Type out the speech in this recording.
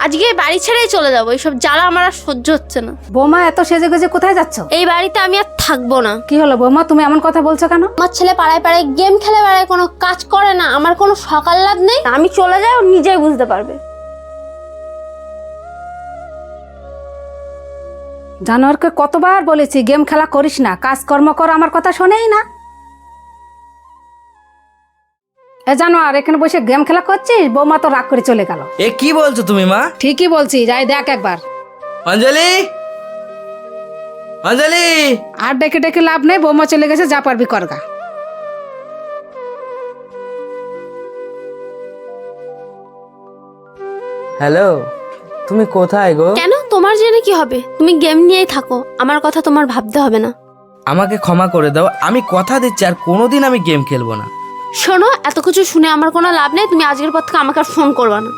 আজকে বাড়ি ছেড়েই চলে যাবো, এইসব জ্বালা আমার আর সহ্য হচ্ছে না। বৌমা এত সেজে গুজে কোথায় যাচ্ছ? এই বাড়িতে আমি আর থাকবো না। কি হলো বৌমা, তুমি এমন কথা বলছো কেন? আমার ছেলে পাড়ায় পাড়ায় গেম খেলে বেড়ায়, কোনো কাজ করে না, আমার কোনো সকাল লাভ নেই। আমি চলে যাই, ও নিজেই বুঝতে পারবে। জানোয়ারকে কতবার বলেছি গেম খেলা করিস না, কাজকর্ম কর, আমার কথা শোনেই না। এ জানোয়ার, এখানে বসে গেম খেলা করছিস? বৌমা তো রাগ করে চলে গেল। এ কি বলছো তুমি মা? ঠিকই বলছি, যাই দেখ একবার। অঞ্জলি, অঞ্জলি। আর ডেকে ডেকে লাভ নেই, বৌমা চলে গেছে, যা পারবি করগা। হ্যালো, তুমি কোথায় গো? কেন, তোমার জেনে কি হবে? তুমি গেম নিয়েই থাকো, আমার কথা তোমার ভাবতে হবে না। আমাকে ক্ষমা করে দাও, আমি কথা দিচ্ছি আর কোনোদিন আমি গেম খেলবো না। শোনো, এত কিছু শুনে আমার কোনো লাভ নেই, তুমি আজকের পর থেকে আমাকে আর ফোন করবা না।